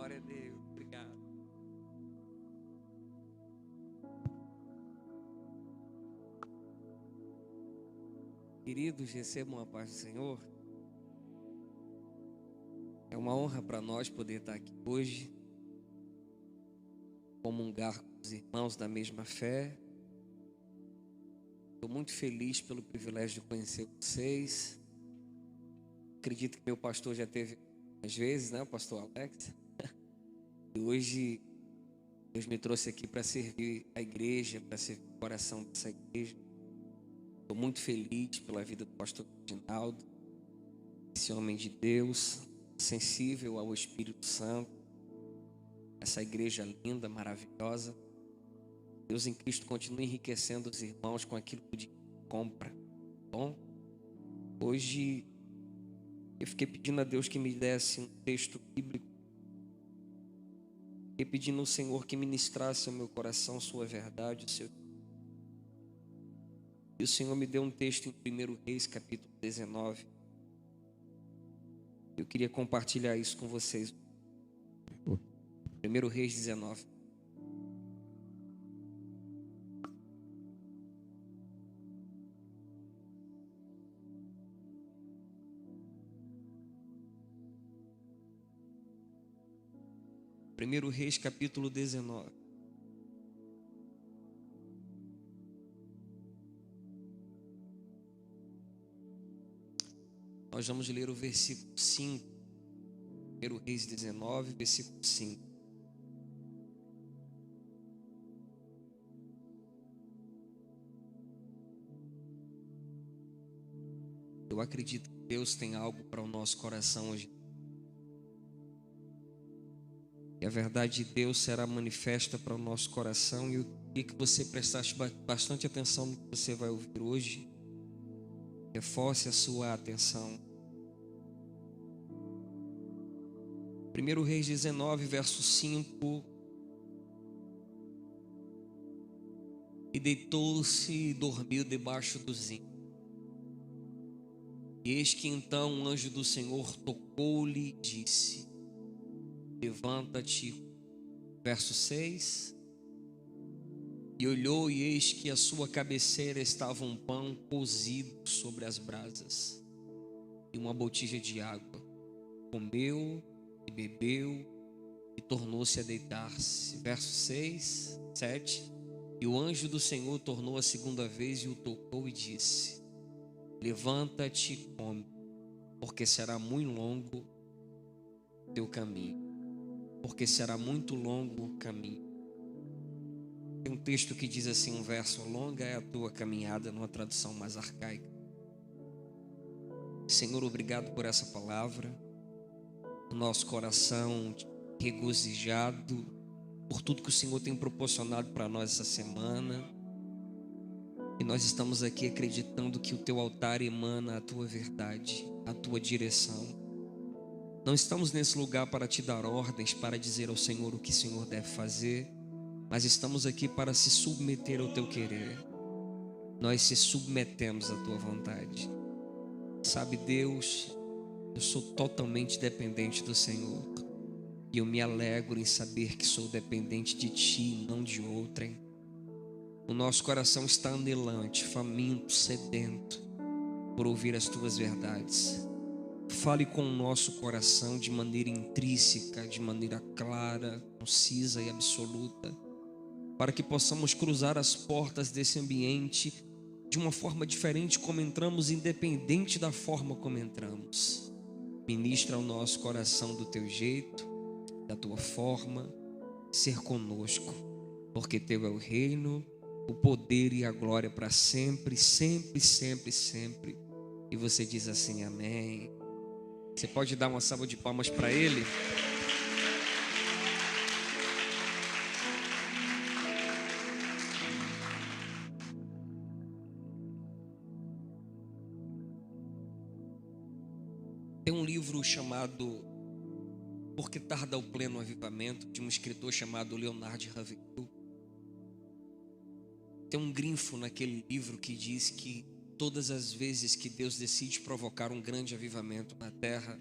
Glória a Deus. Obrigado. Queridos, recebam a paz do Senhor. É uma honra para nós poder estar aqui hoje, comungar com os irmãos da mesma fé. Estou muito feliz pelo privilégio de conhecer vocês. Acredito que meu pastor já teve às vezes, né, o pastor Alex? E hoje Deus me trouxe aqui para servir a igreja, para servir o coração dessa igreja. Estou muito feliz pela vida do pastor Reginaldo, esse homem de Deus, sensível ao Espírito Santo, essa igreja linda, maravilhosa. Deus em Cristo continua enriquecendo os irmãos com aquilo que compra. Bom, hoje eu fiquei pedindo a Deus que me desse um texto bíblico. Fiquei pedindo ao Senhor que ministrasse ao meu coração sua verdade, o seu. E o Senhor me deu um texto em 1 Reis, capítulo 19. Eu queria compartilhar isso com vocês. 1 Reis 19. Primeiro Reis, capítulo 19. Nós vamos ler o versículo 5. 1 Reis 19, versículo 5. Eu acredito que Deus tem algo para o nosso coração hoje. E a verdade de Deus será manifesta para o nosso coração. E eu queria que você prestasse bastante atenção no que você vai ouvir hoje. Reforce a sua atenção. 1 Reis 19, verso 5. E deitou-se e dormiu debaixo do zinco. E eis que então um anjo do Senhor tocou-lhe e disse: levanta-te. Verso 6. E olhou, e eis que à sua cabeceira estava um pão cozido sobre as brasas e uma botija de água. Comeu e bebeu e tornou-se a deitar-se. Verso 6, 7. E o anjo do Senhor tornou a segunda vez e o tocou e disse: levanta-te e come, porque será muito longo teu caminho. Porque será muito longo o caminho. Tem um texto que diz assim, um verso: longa é a tua caminhada, numa tradução mais arcaica. Senhor, obrigado por essa palavra. O nosso coração regozijado por tudo que o Senhor tem proporcionado para nós essa semana. E nós estamos aqui acreditando que o teu altar emana a tua verdade, a tua direção. Não estamos nesse lugar para te dar ordens, para dizer ao Senhor o que o Senhor deve fazer, mas estamos aqui para se submeter ao teu querer. Nós se submetemos à tua vontade. Sabe, Deus, eu sou totalmente dependente do Senhor. E eu me alegro em saber que sou dependente de ti e não de outrem. O nosso coração está anelante, faminto, sedento por ouvir as tuas verdades. Fale com o nosso coração de maneira intrínseca, de maneira clara, concisa e absoluta, para que possamos cruzar as portas desse ambiente de uma forma diferente como entramos, independente da forma como entramos. Ministra ao nosso coração do teu jeito, da tua forma, ser conosco, porque teu é o reino, o poder e a glória para sempre, sempre, sempre, sempre. E você diz assim, amém. Você pode dar uma salva de palmas para Ele? Tem um livro chamado Por que Tarda o Pleno Avivamento, de um escritor chamado Leonard Ravenhill. Tem um grifo naquele livro que diz que todas as vezes que Deus decide provocar um grande avivamento na terra,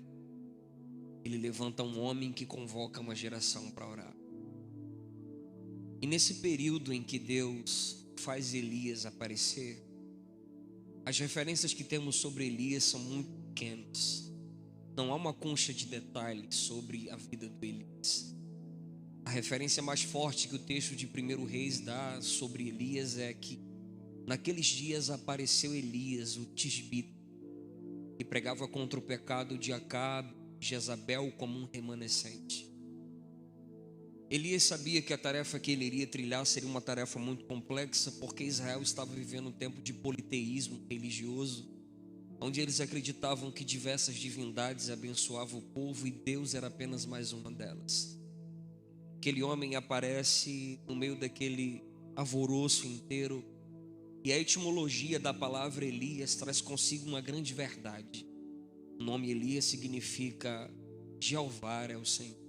Ele levanta um homem que convoca uma geração para orar. E nesse período em que Deus faz Elias aparecer, as referências que temos sobre Elias são muito pequenas. Não há uma concha de detalhes sobre a vida do Elias. A referência mais forte que o texto de 1 Reis dá sobre Elias é que naqueles dias apareceu Elias, o tisbita, que pregava contra o pecado de Acabe e Jezabel como um remanescente. Elias sabia que a tarefa que ele iria trilhar seria uma tarefa muito complexa, porque Israel estava vivendo um tempo de politeísmo religioso, onde eles acreditavam que diversas divindades abençoavam o povo e Deus era apenas mais uma delas. Aquele homem aparece no meio daquele alvoroço inteiro, e a etimologia da palavra Elias traz consigo uma grande verdade. O nome Elias significa Jeová é o Senhor.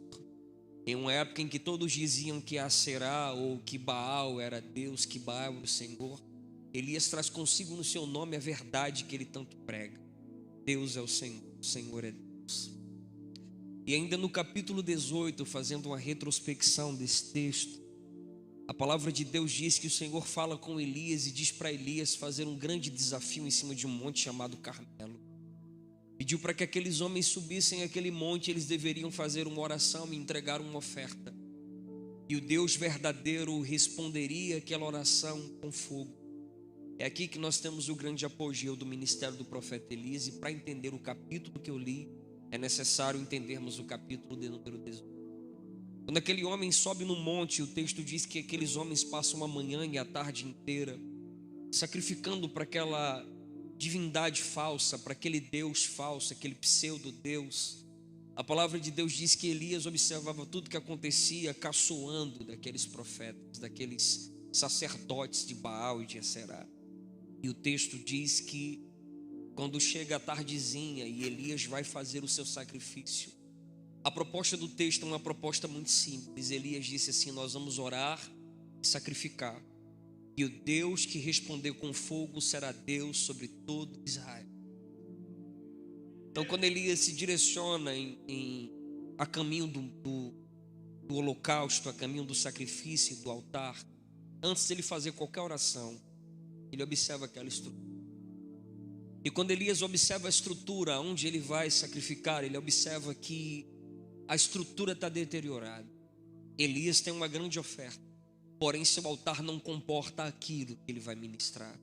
Em uma época em que todos diziam que Aserá ou que Baal era Deus, que Baal era o Senhor, Elias traz consigo no seu nome a verdade que ele tanto prega. Deus é o Senhor é Deus. E ainda no capítulo 18, fazendo uma retrospecção desse texto, a palavra de Deus diz que o Senhor fala com Elias e diz para Elias fazer um grande desafio em cima de um monte chamado Carmelo. Pediu para que aqueles homens subissem aquele monte, eles deveriam fazer uma oração e entregar uma oferta. E o Deus verdadeiro responderia aquela oração com fogo. É aqui que nós temos o grande apogeu do ministério do profeta Elias, e para entender o capítulo que eu li, é necessário entendermos o capítulo de número 18. Quando aquele homem sobe no monte, o texto diz que aqueles homens passam a manhã e a tarde inteira sacrificando para aquela divindade falsa, para aquele Deus falso, aquele pseudo-Deus. A palavra de Deus diz que Elias observava tudo que acontecia, caçoando daqueles profetas, daqueles sacerdotes de Baal e de Aserá. E o texto diz que quando chega a tardezinha e Elias vai fazer o seu sacrifício, a proposta do texto é uma proposta muito simples. Elias disse assim: nós vamos orar e sacrificar, e o Deus que responder com fogo será Deus sobre todo Israel. Então, quando Elias se direciona a caminho do holocausto, a caminho do sacrifício, do altar, antes de ele fazer qualquer oração, ele observa aquela estrutura. E quando Elias observa a estrutura onde ele vai sacrificar, ele observa que a estrutura está deteriorada. Elias tem uma grande oferta, porém seu altar não comporta aquilo que ele vai ministrar.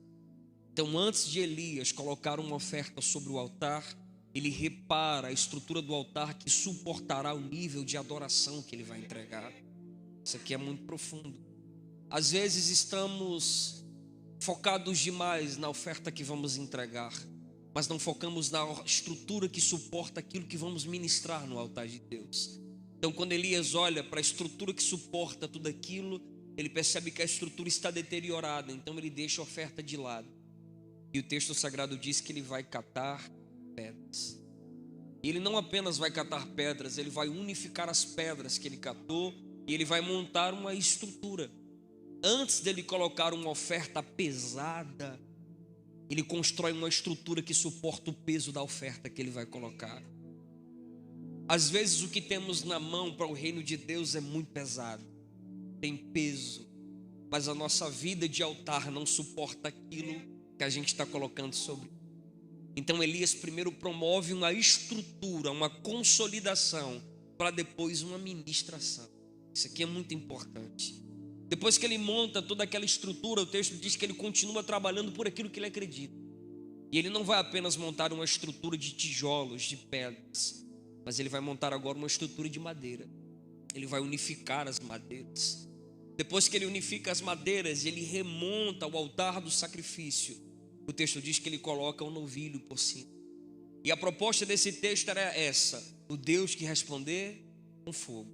Então, antes de Elias colocar uma oferta sobre o altar, ele repara a estrutura do altar que suportará o nível de adoração que ele vai entregar. Isso aqui é muito profundo. Às vezes estamos focados demais na oferta que vamos entregar, mas não focamos na estrutura que suporta aquilo que vamos ministrar no altar de Deus. Então, quando Elias olha para a estrutura que suporta tudo aquilo, ele percebe que a estrutura está deteriorada, então ele deixa a oferta de lado. E o texto sagrado diz que ele vai catar pedras. E ele não apenas vai catar pedras, ele vai unificar as pedras que ele catou e ele vai montar uma estrutura. Antes dele colocar uma oferta pesada, ele constrói uma estrutura que suporta o peso da oferta que ele vai colocar. Às vezes o que temos na mão para o reino de Deus é muito pesado, tem peso, mas a nossa vida de altar não suporta aquilo que a gente está colocando sobre. Então Elias primeiro promove uma estrutura, uma consolidação, para depois uma ministração. Isso aqui é muito importante. Depois que ele monta toda aquela estrutura, o texto diz que ele continua trabalhando por aquilo que ele acredita. E ele não vai apenas montar uma estrutura de tijolos, de pedras, mas ele vai montar agora uma estrutura de madeira. Ele vai unificar as madeiras. Depois que ele unifica as madeiras, ele remonta o altar do sacrifício. O texto diz que ele coloca um novilho por cima. E a proposta desse texto era essa: o Deus que responder com fogo.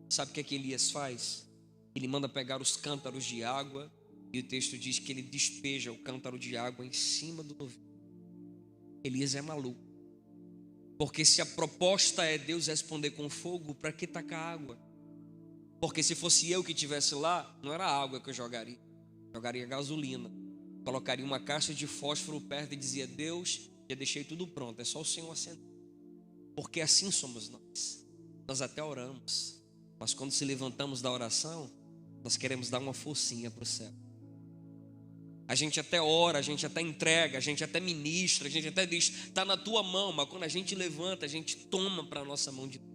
Sabe o que Elias faz? Ele manda pegar os cântaros de água, e o texto diz que ele despeja o cântaro de água em cima do novilho. Elias é maluco, porque se a proposta é Deus responder com fogo, para que tacar água? Porque se fosse eu que estivesse lá, não era água que eu jogaria gasolina. Colocaria uma caixa de fósforo perto e dizia: Deus, já deixei tudo pronto, é só o Senhor acender. Porque assim somos nós. Nós até oramos, mas quando se levantamos da oração, nós queremos dar uma forcinha para o céu. A gente até ora, a gente até entrega, a gente até ministra, a gente até diz, está na tua mão, mas quando a gente levanta, a gente toma para a nossa mão de Deus.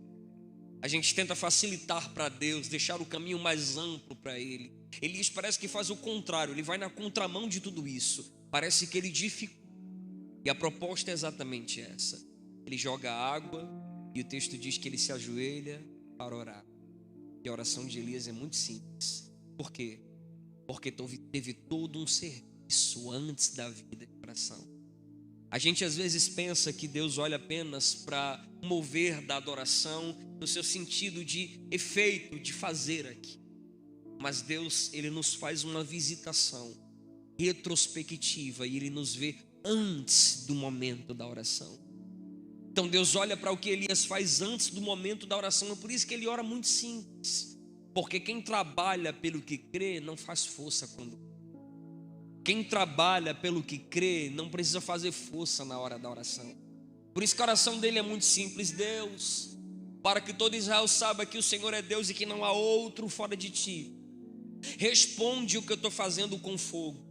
A gente tenta facilitar para Deus, deixar o caminho mais amplo para Ele. Elias parece que faz o contrário, ele vai na contramão de tudo isso. Parece que ele dificulta. E a proposta é exatamente essa. Ele joga água e o texto diz que ele se ajoelha para orar. E a oração de Elias é muito simples. Por quê? Porque teve todo um serviço antes da vida de oração. A gente às vezes pensa que Deus olha apenas para mover da adoração no seu sentido de efeito, de fazer aqui. Mas Deus, Ele nos faz uma visitação retrospectiva e Ele nos vê antes do momento da oração. Então Deus olha para o que Elias faz antes do momento da oração. É por isso que ele ora muito simples. Porque quem trabalha pelo que crê não faz força quando. Quem trabalha pelo que crê não precisa fazer força na hora da oração. Por isso que a oração dele é muito simples. Deus, para que todo Israel saiba que o Senhor é Deus e que não há outro fora de ti. Responde o que eu estou fazendo com fogo.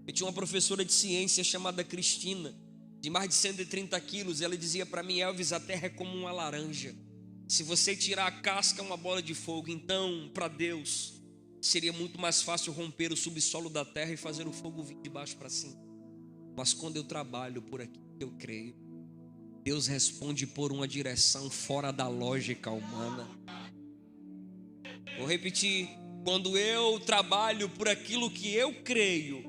Eu tinha uma professora de ciência chamada Cristina, de mais de 130 quilos. Ela dizia para mim: Elvis, a terra é como uma laranja. Se você tirar a casca, é uma bola de fogo. Então, para Deus, seria muito mais fácil romper o subsolo da terra e fazer o fogo vir de baixo para cima. Mas quando eu trabalho por aqui, eu creio, Deus responde por uma direção fora da lógica humana. Vou repetir: quando eu trabalho por aquilo que eu creio,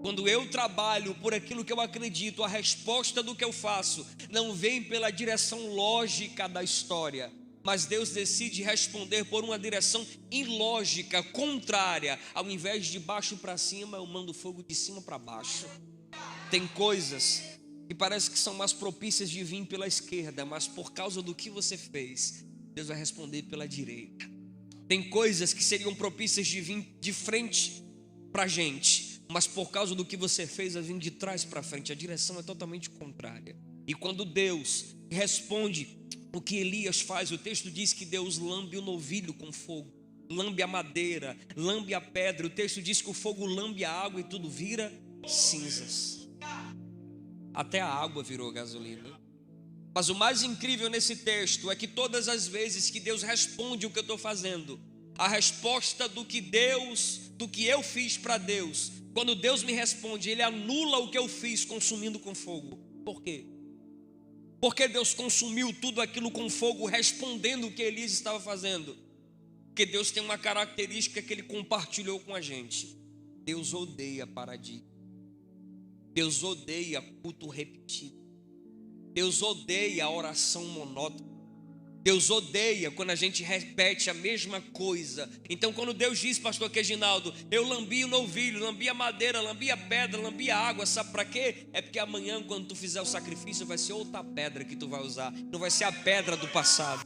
quando eu trabalho por aquilo que eu acredito, a resposta do que eu faço não vem pela direção lógica da história, mas Deus decide responder por uma direção ilógica, contrária. Ao invés de baixo para cima, eu mando fogo de cima para baixo. Tem coisas que parece que são mais propícias de vir pela esquerda, mas por causa do que você fez, Deus vai responder pela direita. Tem coisas que seriam propícias de vir de frente para a gente, mas por causa do que você fez, vai vir de trás para frente. A direção é totalmente contrária. E quando Deus responde o que Elias faz, o texto diz que Deus lambe o novilho com fogo, lambe a madeira, lambe a pedra. O texto diz que o fogo lambe a água e tudo vira cinzas. Até a água virou gasolina. Mas o mais incrível nesse texto é que todas as vezes que Deus responde o que eu estou fazendo, a resposta do que eu fiz para Deus, quando Deus me responde, Ele anula o que eu fiz consumindo com fogo. Por quê? Porque Deus consumiu tudo aquilo com fogo, respondendo o que Elias estava fazendo. Porque Deus tem uma característica que Ele compartilhou com a gente. Deus odeia paradigma. Deus odeia culto repetido. Deus odeia a oração monótona. Deus odeia quando a gente repete a mesma coisa. Então quando Deus diz, pastor Queginaldo, eu lambi o novilho, lambi a madeira, lambi a pedra, lambi a água, sabe para quê? É porque amanhã quando tu fizer o sacrifício vai ser outra pedra que tu vai usar, não vai ser a pedra do passado.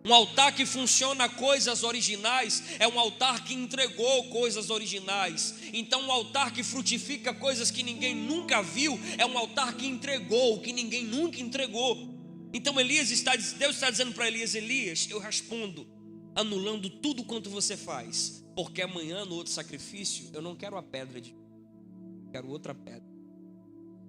Um altar que funciona coisas originais é um altar que entregou coisas originais. Então um altar que frutifica coisas que ninguém nunca viu é um altar que entregou, que ninguém nunca entregou. Então Deus está dizendo para Elias: Elias, eu respondo anulando tudo quanto você faz, porque amanhã no outro sacrifício eu não quero a pedra quero outra pedra.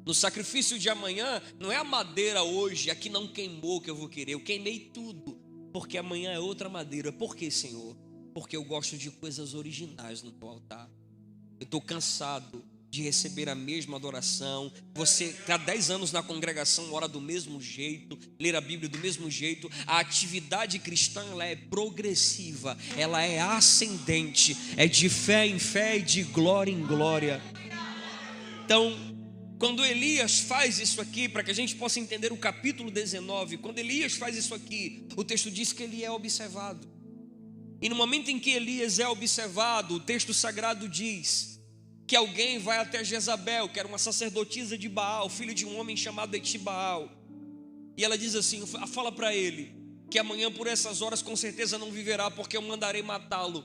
No sacrifício de amanhã não é a madeira hoje, a que não queimou que eu vou querer, eu queimei tudo, porque amanhã é outra madeira. Por quê, Senhor? Porque eu gosto de coisas originais no teu altar. Eu estou cansado de receber a mesma adoração. Você está 10 anos na congregação, ora do mesmo jeito, ler a Bíblia do mesmo jeito. A atividade cristã, ela é progressiva, ela é ascendente, é de fé em fé e de glória em glória. Então, quando Elias faz isso aqui, para que a gente possa entender o capítulo 19, quando Elias faz isso aqui, o texto diz que ele é observado. E no momento em que Elias é observado, o texto sagrado diz que alguém vai até Jezabel, que era uma sacerdotisa de Baal, filho de um homem chamado Etibaal. E ela diz assim, fala para ele, que amanhã por essas horas com certeza não viverá, porque eu mandarei matá-lo.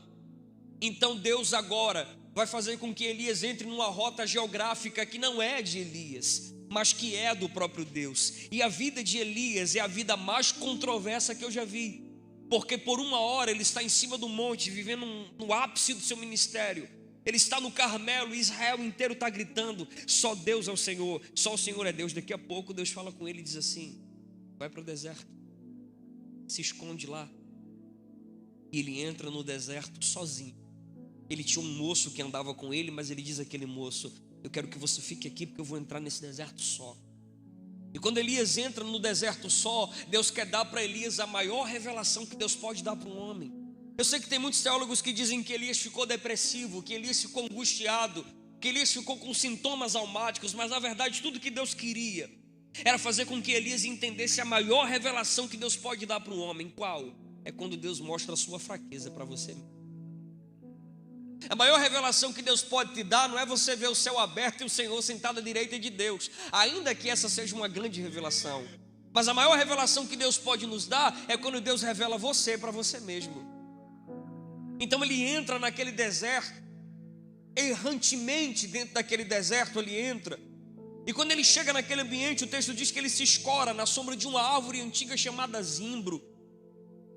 Então Deus agora vai fazer com que Elias entre numa rota geográfica que não é de Elias. mas que é do próprio Deus. E a vida de Elias é a vida mais controversa que eu já vi, porque por uma hora ele está em cima do monte, vivendo no ápice do seu ministério. Ele está no Carmelo, Israel inteiro está gritando: só Deus é o Senhor, só o Senhor é Deus. Daqui a pouco Deus fala com ele e diz assim: vai para o deserto, se esconde lá. E ele entra no deserto sozinho. Ele tinha um moço que andava com ele, mas ele diz àquele moço: eu quero que você fique aqui, porque eu vou entrar nesse deserto só. E quando Elias entra no deserto só, Deus quer dar para Elias a maior revelação que Deus pode dar para um homem. Eu sei que tem muitos teólogos que dizem que Elias ficou depressivo, que Elias ficou angustiado, que Elias ficou com sintomas almáticos, mas na verdade tudo que Deus queria era fazer com que Elias entendesse a maior revelação que Deus pode dar para um homem. Qual? É quando Deus mostra a sua fraqueza para você. A maior revelação que Deus pode te dar não é você ver o céu aberto e o Senhor sentado à direita de Deus, ainda que essa seja uma grande revelação. Mas a maior revelação que Deus pode nos dar é quando Deus revela você para você mesmo. Então ele entra naquele deserto, errantemente dentro daquele deserto ele entra. E quando ele chega naquele ambiente, o texto diz que ele se escora na sombra de uma árvore antiga chamada zimbro.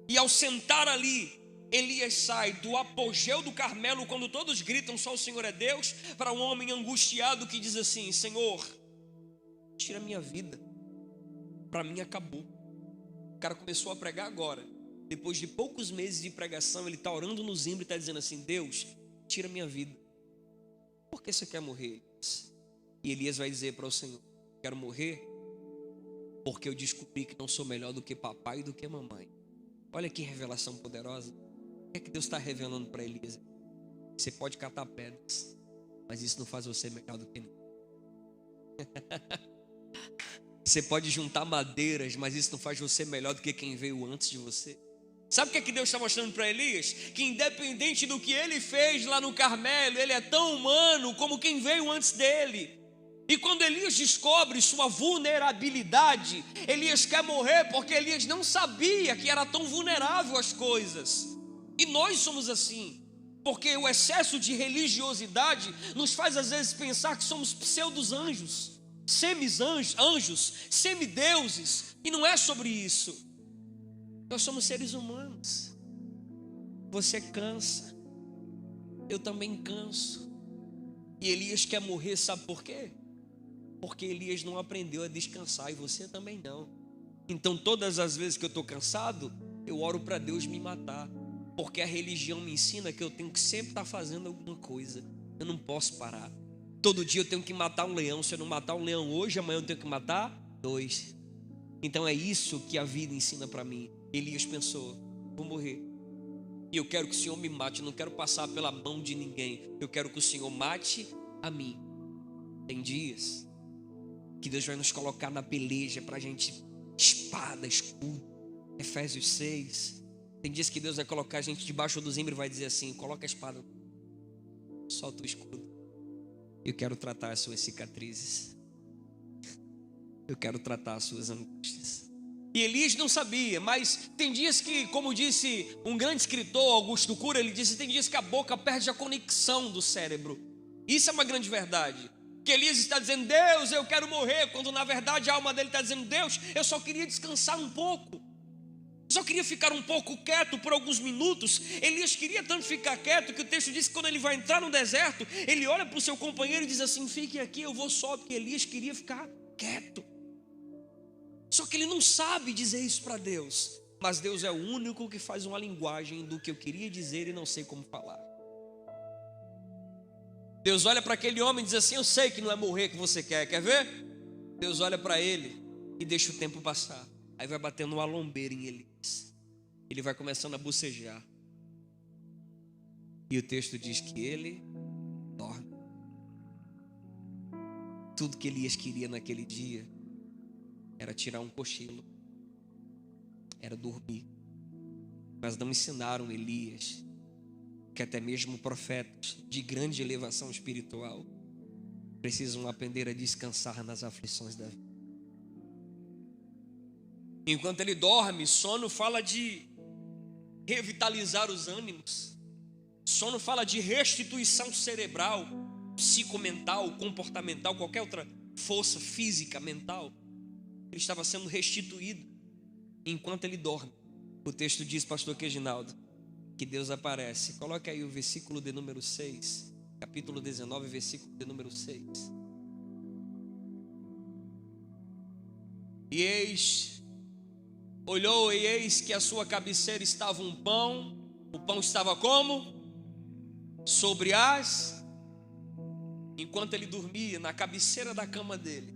E ao sentar ali, Elias sai do apogeu do Carmelo, quando todos gritam só o Senhor é Deus, para um homem angustiado que diz assim: Senhor, tira minha vida, para mim acabou. O cara começou a pregar agora. Depois de poucos meses de pregação, ele está orando no zimbro e está dizendo assim: Deus, tira minha vida. Por que você quer morrer? E Elias vai dizer para o Senhor: quero morrer porque eu descobri que não sou melhor do que papai e do que mamãe. Olha que revelação poderosa. O que é que Deus está revelando para Elias? Você pode catar pedras, mas isso não faz você melhor do que ninguém. Você pode juntar madeiras, mas isso não faz você melhor do que quem veio antes de você. Sabe o que é que Deus está mostrando para Elias? Que independente do que ele fez lá no Carmelo, ele é tão humano como quem veio antes dele. E quando Elias descobre sua vulnerabilidade, Elias quer morrer porque Elias não sabia que era tão vulnerável às coisas. E nós somos assim, porque o excesso de religiosidade nos faz às vezes pensar que somos pseudos-anjos, semi-anjos, semideuses, e não é sobre isso. Nós somos seres humanos. Você cansa, eu também canso. E Elias quer morrer, sabe por quê? Porque Elias não aprendeu a descansar, e você também não. Então todas as vezes que eu estou cansado, eu oro para Deus me matar, porque a religião me ensina que eu tenho que sempre estar fazendo alguma coisa. Eu não posso parar. Todo dia eu tenho que matar um leão. Se eu não matar um leão hoje, amanhã eu tenho que matar 2. Então é isso que a vida ensina para mim. Elias pensou: vou morrer, e eu quero que o Senhor me mate. Eu não quero passar pela mão de ninguém. Eu quero que o Senhor mate a mim. Tem dias que Deus vai nos colocar na peleja para a gente, espada, escudo. Efésios 6. Tem dias que Deus vai colocar a gente debaixo do zimbro e vai dizer assim: coloca a espada, solta o escudo. Eu quero tratar as suas cicatrizes, eu quero tratar as suas angústias. E Elias não sabia, mas tem dias que, como disse um grande escritor, Augusto Cury, ele disse: tem dias que a boca perde a conexão do cérebro. Isso é uma grande verdade. Que Elias está dizendo: Deus, eu quero morrer, quando na verdade a alma dele está dizendo: Deus, eu só queria descansar um pouco, só queria ficar um pouco quieto por alguns minutos. Elias queria tanto ficar quieto que o texto diz que quando ele vai entrar no deserto, ele olha para o seu companheiro e diz assim: fique aqui, eu vou só, porque Elias queria ficar quieto. Só que ele não sabe dizer isso para Deus, mas Deus é o único que faz uma linguagem do que eu queria dizer e não sei como falar. Deus olha para aquele homem e diz assim: eu sei que não é morrer que você quer ver? Deus olha para ele e deixa o tempo passar. Aí vai batendo uma lombeira em Elias. Ele vai começando a bocejar. E o texto diz que ele dorme. Tudo que Elias queria naquele dia era tirar um cochilo, era dormir. Mas não ensinaram Elias que até mesmo profetas de grande elevação espiritual precisam aprender a descansar nas aflições da vida. Enquanto ele dorme, sono fala de revitalizar os ânimos. Sono fala de restituição cerebral, psicomental, comportamental, qualquer outra força física, mental. Ele estava sendo restituído enquanto ele dorme. O texto diz, pastor Reginaldo, que Deus aparece. Coloque aí o versículo de número 6. Capítulo 19, versículo de número 6. E olhou e eis que à sua cabeceira estava um pão. O pão estava como? Sobre as... Enquanto ele dormia, na cabeceira da cama dele,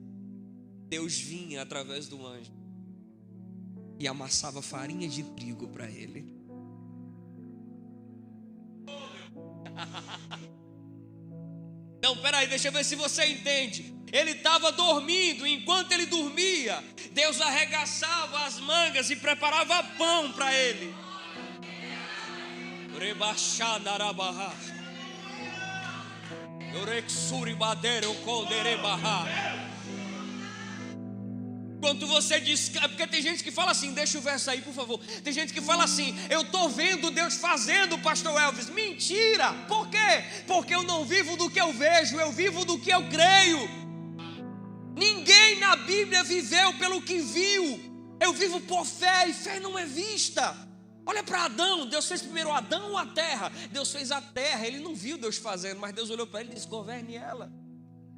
Deus vinha através do anjo e amassava farinha de trigo para ele. Não, peraí, deixa eu ver se você entende. Ele estava dormindo, enquanto ele dormia, Deus arregaçava as mangas e preparava pão para ele. Quando você diz, porque tem gente que fala assim, deixa o verso aí, por favor. Tem gente que fala assim, eu estou vendo Deus fazendo, pastor Elvis. Mentira! Por quê? Porque eu não vivo do que eu vejo, eu vivo do que eu creio. Ninguém na Bíblia viveu pelo que viu. Eu vivo por fé, e fé não é vista. Olha para Adão, Deus fez primeiro Adão ou a terra? Deus fez a terra, ele não viu Deus fazendo, mas Deus olhou para ele e disse, governe ela.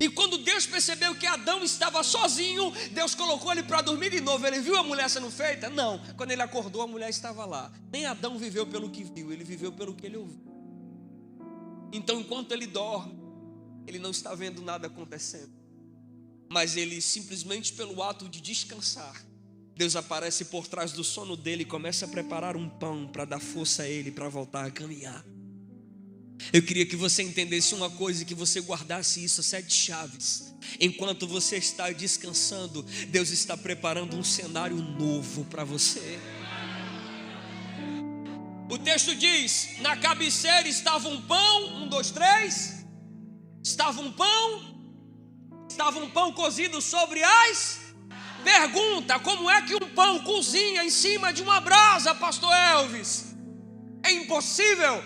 E quando Deus percebeu que Adão estava sozinho, Deus colocou ele para dormir de novo. Ele viu a mulher sendo feita? Não. Quando ele acordou, a mulher estava lá. Nem Adão viveu pelo que viu, ele viveu pelo que ele ouviu. Então, enquanto ele dorme, ele não está vendo nada acontecendo. Mas ele, simplesmente pelo ato de descansar, Deus aparece por trás do sono dele e começa a preparar um pão para dar força a ele para voltar a caminhar. Eu queria que você entendesse uma coisa, que você guardasse isso, 7 chaves. Enquanto você está descansando, Deus está preparando um cenário novo para você. O texto diz, na cabeceira estava um pão, 1, 2, 3. Estava um pão cozido sobre as... Pergunta, como é que um pão cozinha em cima de uma brasa, pastor Elvis? É impossível.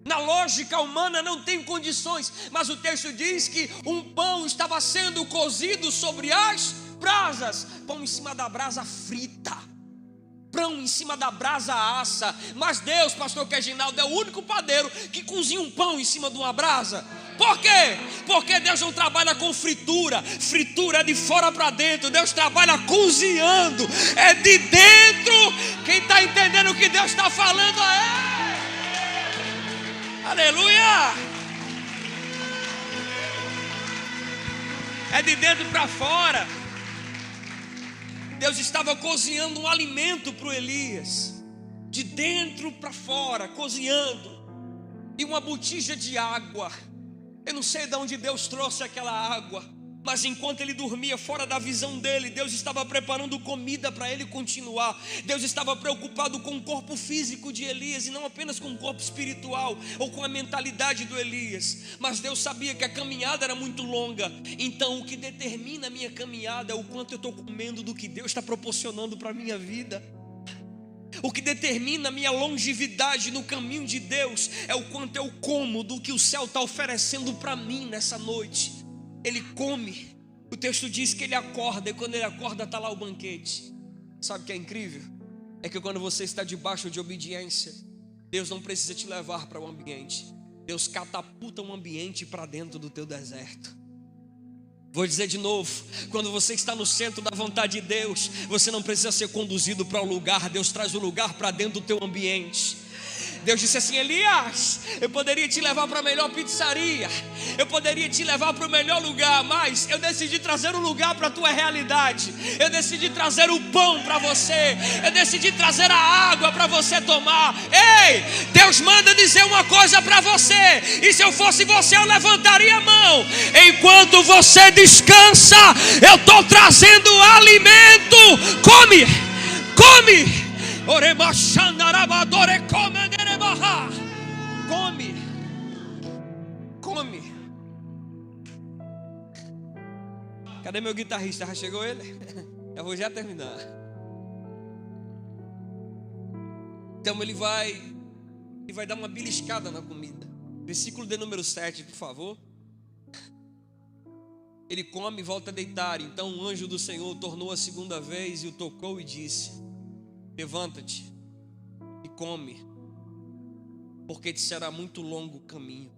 Na lógica humana não tem condições, mas o texto diz que um pão estava sendo cozido sobre as brasas. Pão em cima da brasa frita, pão em cima da brasa assa. Mas Deus, pastor Reginaldo, é o único padeiro que cozinha um pão em cima de uma brasa. Por quê? Porque Deus não trabalha com fritura. Fritura é de fora para dentro. Deus trabalha cozinhando, é de dentro. Quem está entendendo o que Deus está falando é... Aleluia! É de dentro para fora. Deus estava cozinhando um alimento para o Elias, de dentro para fora, cozinhando. E uma botija de água. Eu não sei de onde Deus trouxe aquela água, mas enquanto ele dormia fora da visão dele, Deus estava preparando comida para ele continuar. Deus estava preocupado com o corpo físico de Elias e não apenas com o corpo espiritual ou com a mentalidade do Elias. Mas Deus sabia que a caminhada era muito longa. Então o que determina a minha caminhada é o quanto eu estou comendo do que Deus está proporcionando para a minha vida. O que determina a minha longevidade no caminho de Deus é o quanto eu como do que o céu está oferecendo para mim nessa noite. Ele come, o texto diz que ele acorda, e quando ele acorda está lá o banquete. Sabe o que é incrível? É que quando você está debaixo de obediência, Deus não precisa te levar para o ambiente. Deus catapulta um ambiente para dentro do teu deserto. Vou dizer de novo, quando você está no centro da vontade de Deus, você não precisa ser conduzido para o lugar, Deus traz o lugar para dentro do teu ambiente. Deus disse assim, Elias, eu poderia te levar para a melhor pizzaria, eu poderia te levar para o melhor lugar, mas eu decidi trazer um lugar para a tua realidade. Eu decidi trazer o pão para você, eu decidi trazer a água para você tomar. Ei, Deus manda dizer uma coisa para você, e se eu fosse você eu levantaria a mão. Enquanto você descansa, eu estou trazendo alimento. Come, come. Come, come. Cadê meu guitarrista? Já chegou ele? Eu vou já terminar. Então ele vai dar uma beliscada na comida. Versículo de número 7, por favor. Ele come e volta a deitar. Então o anjo do Senhor tornou a segunda vez e o tocou e disse: levanta-te e come, porque te será muito longo o caminho.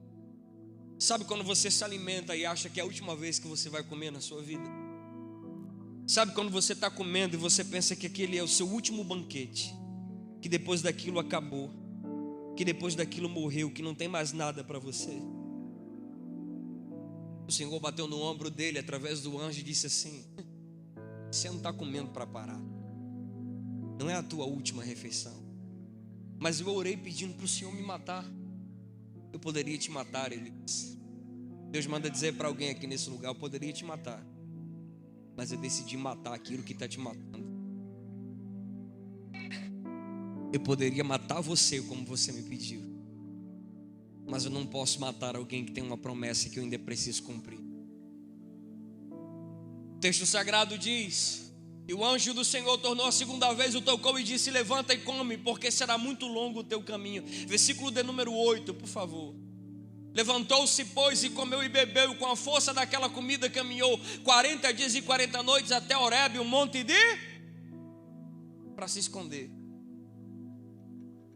Sabe quando você se alimenta e acha que é a última vez que você vai comer na sua vida? Sabe quando você está comendo e você pensa que aquele é o seu último banquete, que depois daquilo acabou, que depois daquilo morreu, que não tem mais nada para você? O Senhor bateu no ombro dele através do anjo e disse assim: você não está comendo para parar, não é a tua última refeição. Mas eu orei pedindo para o Senhor me matar. Eu poderia te matar, ele disse. Deus manda dizer para alguém aqui nesse lugar: eu poderia te matar, mas eu decidi matar aquilo que está te matando. Eu poderia matar você como você me pediu, mas eu não posso matar alguém que tem uma promessa que eu ainda preciso cumprir. O texto sagrado diz: e o anjo do Senhor tornou a segunda vez, o tocou e disse: levanta e come, porque será muito longo o teu caminho. Versículo de número 8, por favor. Levantou-se, pois, e comeu e bebeu, e com a força daquela comida caminhou 40 dias e 40 noites até Horebe, um monte para se esconder.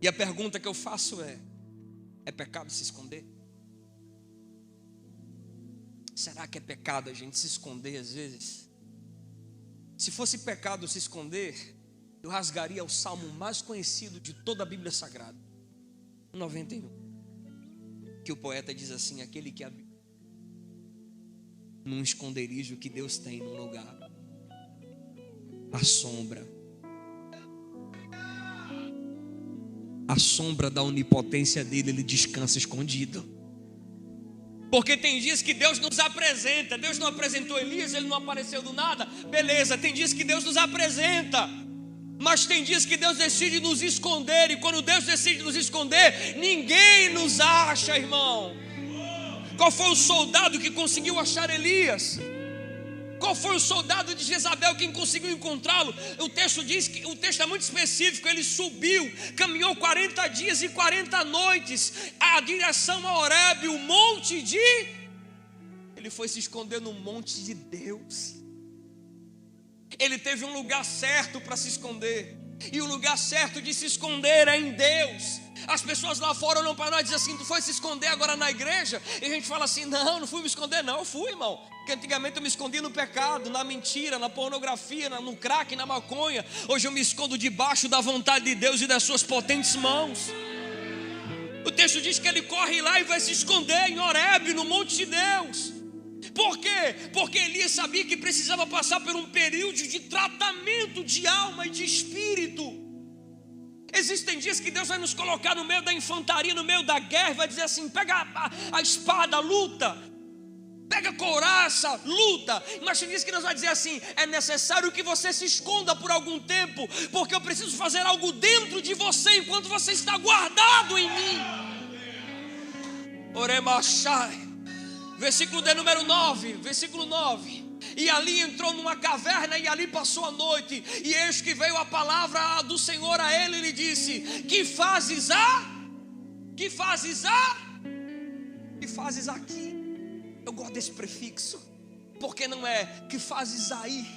E a pergunta que eu faço é pecado se esconder? Será que é pecado a gente se esconder às vezes? Se fosse pecado se esconder, eu rasgaria o salmo mais conhecido de toda a Bíblia Sagrada, 91, que o poeta diz assim: aquele que habita num esconderijo que Deus tem num lugar, a sombra da onipotência dele, ele descansa escondido. Porque tem dias que Deus nos apresenta. Deus não apresentou Elias, ele não apareceu do nada. Beleza, tem dias que Deus nos apresenta, mas tem dias que Deus decide nos esconder. E quando Deus decide nos esconder, ninguém nos acha, irmão. Qual foi o soldado que conseguiu achar Elias? Qual foi o soldado de Jezabel quem conseguiu encontrá-lo? O texto diz que, o texto é muito específico, ele subiu, caminhou 40 dias e 40 noites, a direção a Horebe, o monte de... Ele foi se esconder no monte de Deus. Ele teve um lugar certo para se esconder, e o lugar certo de se esconder é em Deus. As pessoas lá fora olham para nós e dizem assim: tu foi se esconder agora na igreja? E a gente fala assim: não fui me esconder não. Eu fui, irmão, porque antigamente eu me escondia no pecado, na mentira, na pornografia, no crack, na maconha. Hoje eu me escondo debaixo da vontade de Deus e das suas potentes mãos. O texto diz que ele corre lá e vai se esconder em Horebe, no monte de Deus. Por quê? Porque Elias sabia que precisava passar por um período de tratamento de alma e de espírito. Existem dias que Deus vai nos colocar no meio da infantaria, no meio da guerra, vai dizer assim: pega a espada, luta. Pega a couraça, luta. Mas tem dias que Deus vai dizer assim: é necessário que você se esconda por algum tempo, porque eu preciso fazer algo dentro de você enquanto você está guardado em mim. Oremachai. Versículo de número 9, versículo 9. E ali entrou numa caverna e ali passou a noite. E eis que veio a palavra do Senhor a ele e lhe disse: que fazes Que fazes Que fazes aqui? Eu gosto desse prefixo, porque não é que fazes aí,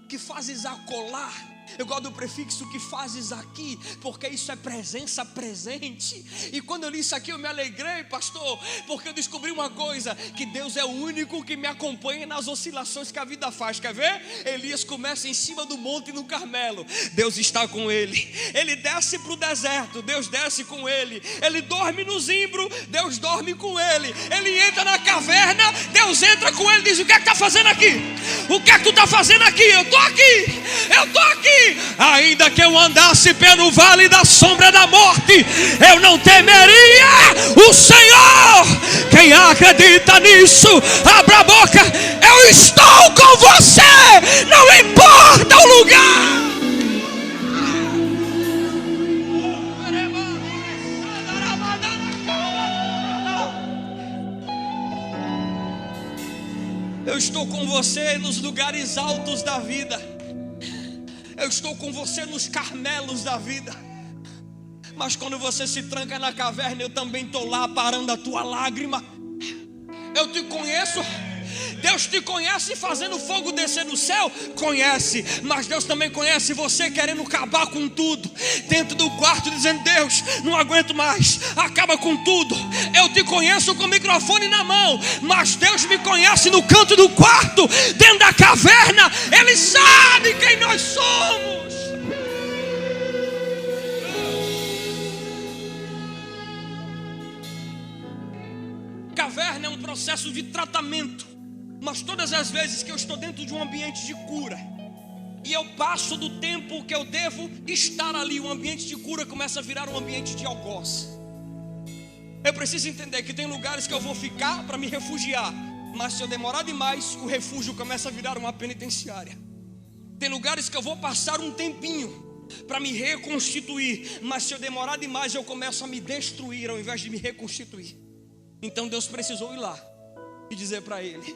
que fazes acolá. Eu gosto do prefixo que fazes aqui, porque isso é presença presente. E quando eu li isso aqui eu me alegrei, pastor, porque eu descobri uma coisa: que Deus é o único que me acompanha nas oscilações que a vida faz. Quer ver? Elias começa em cima do monte no Carmelo, Deus está com ele. Ele desce para o deserto, Deus desce com ele. Ele dorme no zimbro, Deus dorme com ele. Ele entra na caverna, Deus entra com ele e diz: o que é que está fazendo aqui? O que é que tu está fazendo aqui? Eu estou aqui. Ainda que eu andasse pelo vale da sombra da morte, eu não temeria o Senhor. Quem acredita nisso, abra a boca. Eu estou com você, não importa o lugar. Eu estou com você nos lugares altos da vida. Eu estou com você nos carmelos da vida. Mas quando você se tranca na caverna, eu também estou lá parando a tua lágrima. Eu te conheço. Deus te conhece fazendo fogo descer do céu? Conhece. Mas Deus também conhece você querendo acabar com tudo, dentro do quarto dizendo: Deus, não aguento mais, acaba com tudo. Eu te conheço com o microfone na mão, mas Deus me conhece no canto do quarto, dentro da caverna. Ele sabe quem nós somos. Caverna é um processo de tratamento, mas todas as vezes que eu estou dentro de um ambiente de cura e eu passo do tempo que eu devo estar ali, o ambiente de cura começa a virar um ambiente de algoz. Eu preciso entender que tem lugares que eu vou ficar para me refugiar, mas se eu demorar demais, o refúgio começa a virar uma penitenciária. Tem lugares que eu vou passar um tempinho para me reconstituir, mas se eu demorar demais, eu começo a me destruir ao invés de me reconstituir. Então Deus precisou ir lá e dizer para ele: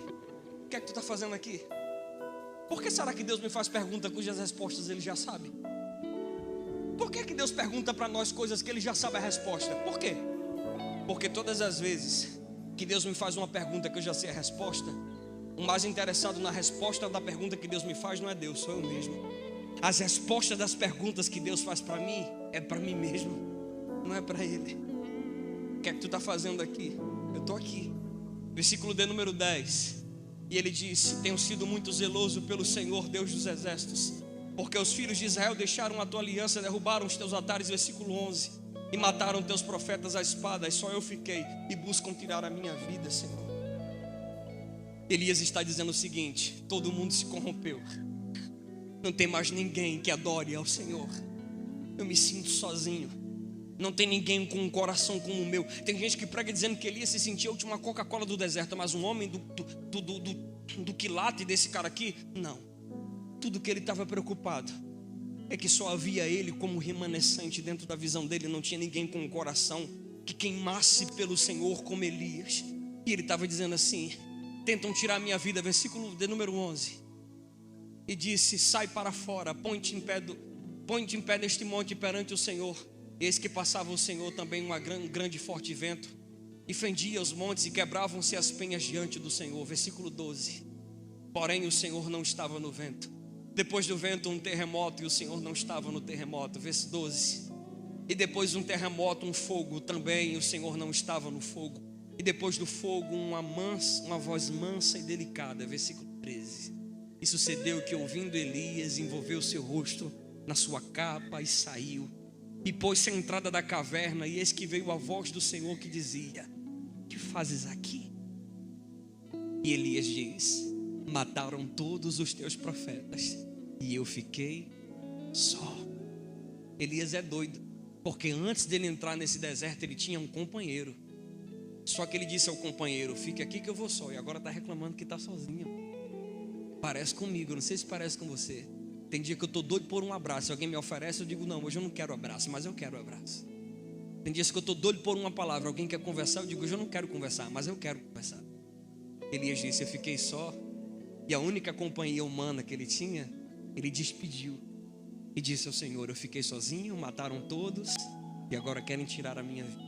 o que é que tu está fazendo aqui? Por que será que Deus me faz perguntas cujas respostas Ele já sabe? Por que Deus pergunta para nós coisas que Ele já sabe a resposta? Por quê? Porque todas as vezes que Deus me faz uma pergunta que eu já sei a resposta, o mais interessado na resposta da pergunta que Deus me faz não é Deus, sou eu mesmo. As respostas das perguntas que Deus faz para mim é para mim mesmo, não é para Ele. O que é que tu está fazendo aqui? Eu estou aqui. Versículo de número 10. E ele disse: tenho sido muito zeloso pelo Senhor, Deus dos exércitos, porque os filhos de Israel deixaram a tua aliança, derrubaram os teus altares, versículo 11, e mataram teus profetas à espada, e só eu fiquei, e buscam tirar a minha vida, Senhor. Elias está dizendo o seguinte: todo mundo se corrompeu, não tem mais ninguém que adore ao Senhor. Eu me sinto sozinho, não tem ninguém com um coração como o meu. Tem gente que prega dizendo que Elias se sentia a última Coca-Cola do deserto, mas um homem do quilate desse cara aqui, não. Tudo que ele estava preocupado é que só havia ele como remanescente. Dentro da visão dele não tinha ninguém com um coração que queimasse pelo Senhor como Elias. E ele estava dizendo assim: tentam tirar a minha vida, versículo de número 11. E disse: sai para fora, põe-te em pé neste monte perante o Senhor. Eis que passava o Senhor também um grande e forte vento, e fendia os montes e quebravam-se as penhas diante do Senhor. Versículo 12. Porém o Senhor não estava no vento. Depois do vento um terremoto, e o Senhor não estava no terremoto. Verso 12. E depois um terremoto, um fogo também, e o Senhor não estava no fogo. E depois do fogo uma voz mansa e delicada. Versículo 13. E sucedeu que, ouvindo Elias, envolveu seu rosto na sua capa e saiu, e pôs-se à entrada da caverna. E eis que veio a voz do Senhor que dizia: que fazes aqui? E Elias diz: mataram todos os teus profetas, e eu fiquei só. Elias é doido, porque antes dele entrar nesse deserto ele tinha um companheiro. Só que ele disse ao companheiro: fique aqui que eu vou só. E agora está reclamando que está sozinho. Parece comigo, não sei se parece com você. Tem dia que eu estou doido por um abraço. Se alguém me oferece, eu digo: não, hoje eu não quero abraço, mas eu quero abraço. Tem dias que eu estou doido por uma palavra. Alguém quer conversar, eu digo: hoje eu não quero conversar, mas eu quero conversar. Elias disse: eu fiquei só. E a única companhia humana que ele tinha, ele despediu. E disse ao Senhor: eu fiquei sozinho, mataram todos, e agora querem tirar a minha vida.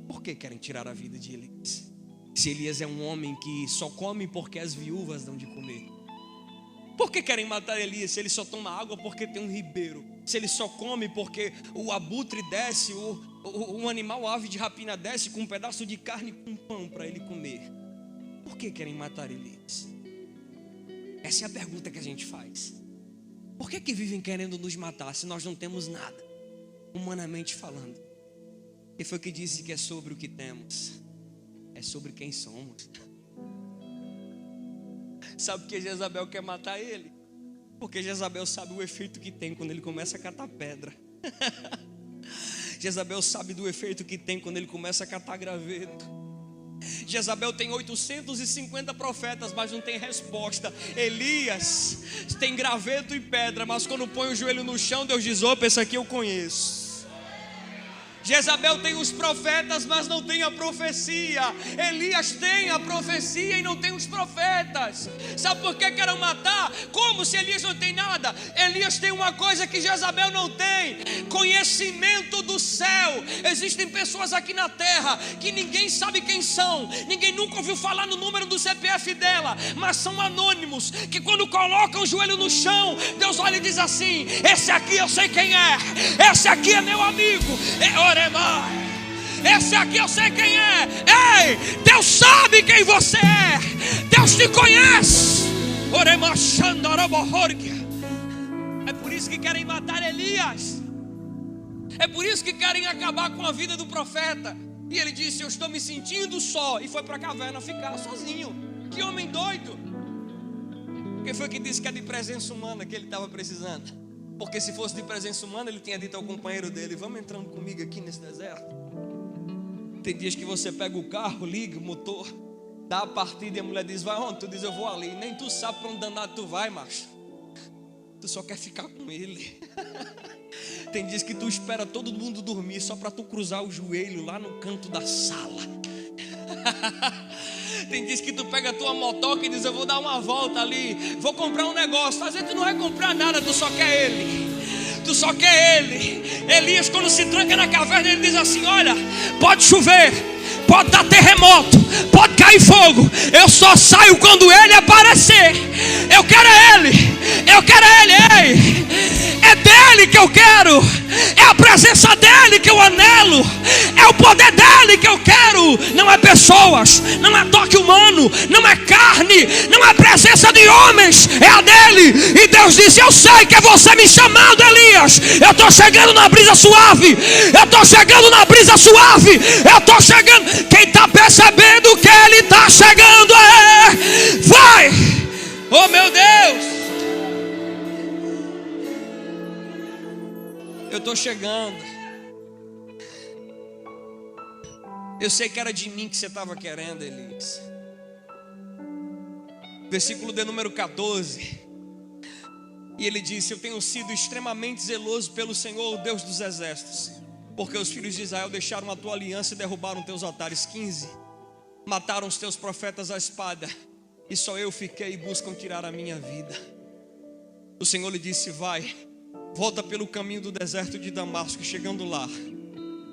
Por que querem tirar a vida de Elias? Se Elias é um homem que só come porque as viúvas dão de comer. Por que querem matar Elias se ele só toma água porque tem um ribeiro? Se ele só come porque o abutre desce, o animal, a ave de rapina desce com um pedaço de carne com pão para ele comer? Por que querem matar Elias? Essa é a pergunta que a gente faz. Por que vivem querendo nos matar se nós não temos nada, humanamente falando? E foi que disse que é sobre o que temos, é sobre quem somos. Sabe por que Jezabel quer matar ele? Porque Jezabel sabe o efeito que tem quando ele começa a catar pedra. Jezabel sabe do efeito que tem quando ele começa a catar graveto. Jezabel tem 850 profetas, mas não tem resposta. Elias tem graveto e pedra, mas quando põe o joelho no chão, Deus diz: opa, esse aqui eu conheço. Jezabel tem os profetas, mas não tem a profecia. Elias tem a profecia e não tem os profetas. Sabe por que querem matar? Como se Elias não tem nada? Elias tem uma coisa que Jezabel não tem: conhecimento do céu. Existem pessoas aqui na terra que ninguém sabe quem são, ninguém nunca ouviu falar no número do CPF dela, mas são anônimos, que quando colocam o joelho no chão, Deus olha e diz assim: esse aqui eu sei quem é, esse aqui é meu amigo, esse aqui eu sei quem é. Ei, Deus sabe quem você é, Deus te conhece. É por isso que querem matar Elias, é por isso que querem acabar com a vida do profeta. E ele disse: eu estou me sentindo só, e foi para a caverna ficar sozinho. Que homem doido. Quem foi que disse que é de presença humana que ele estava precisando? Porque se fosse de presença humana, ele tinha dito ao companheiro dele: vamos entrando comigo aqui nesse deserto. Tem dias que você pega o carro, liga o motor, dá a partida e a mulher diz: vai onde? Tu diz: eu vou ali. Nem tu sabe para onde danado tu vai, macho. Tu só quer ficar com ele. Tem dias que tu espera todo mundo dormir só para tu cruzar o joelho lá no canto da sala. Tem dias que tu pega a tua motoca e diz: eu vou dar uma volta ali, vou comprar um negócio. Às vezes tu não vai comprar nada, tu só quer ele. Tu só quer ele. Elias, quando se tranca na caverna, ele diz assim: olha, pode chover, pode dar terremoto, pode cair fogo, eu só saio quando ele aparecer. Eu quero ele, eu quero ele. Ei, é dele que eu quero, é a presença dele que eu anelo, é o poder dele que eu quero. Não é pessoas, não é toque humano, não é carne, não é presença de homens, é a dele. E Deus disse: eu sei que é você me chamando, Elias. Eu estou chegando na brisa suave, eu estou chegando na brisa suave, eu estou chegando. Quem está percebendo que ele está chegando vai. Oh meu Deus, eu estou chegando. Eu sei que era de mim que você estava querendo, Elias. Versículo de número 14. E ele disse: eu tenho sido extremamente zeloso pelo Senhor, o Deus dos exércitos, porque os filhos de Israel deixaram a tua aliança e derrubaram teus altares. 15. Mataram os teus profetas à espada, e só eu fiquei e buscam tirar a minha vida. O Senhor lhe disse: vai, volta pelo caminho do deserto de Damasco, chegando lá,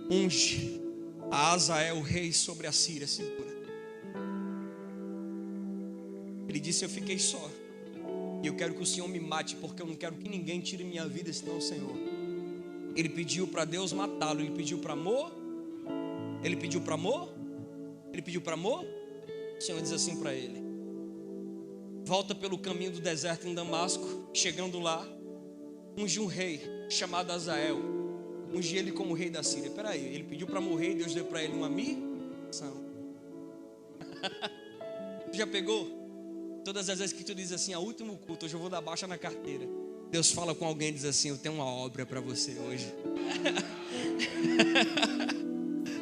unge a Azael, rei sobre a Síria. Segura. Ele disse: eu fiquei só, e eu quero que o Senhor me mate, porque eu não quero que ninguém tire minha vida senão o Senhor. Ele pediu para Deus matá-lo. Ele pediu para amor. Ele pediu para amor. Ele pediu para amor. O Senhor diz assim para ele: volta pelo caminho do deserto em Damasco, chegando lá, unge um rei chamado Azael, unge ele como rei da Síria. Peraí, ele pediu para morrer e Deus deu para ele uma missão. Tu já pegou? Todas as vezes que tu diz assim: a último culto, hoje eu vou dar baixa na carteira, Deus fala com alguém e diz assim: eu tenho uma obra para você hoje.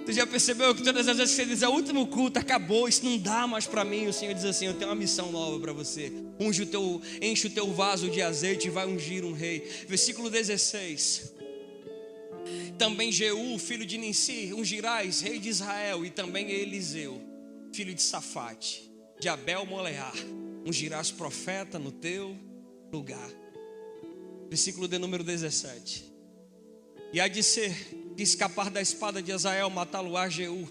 Tu já percebeu que todas as vezes que você diz: é o último culto, acabou, isso não dá mais para mim, o Senhor diz assim: eu tenho uma missão nova para você. Enche o teu vaso de azeite e vai ungir um rei. Versículo 16. Também Jeú, filho de Nissi, ungirás, rei de Israel. E também Eliseu, filho de Safate, de Abel Molear, ungirás profeta no teu lugar. Versículo de número 17. E há de ser que escapar da espada de Azael, matá-lo-á Jeú,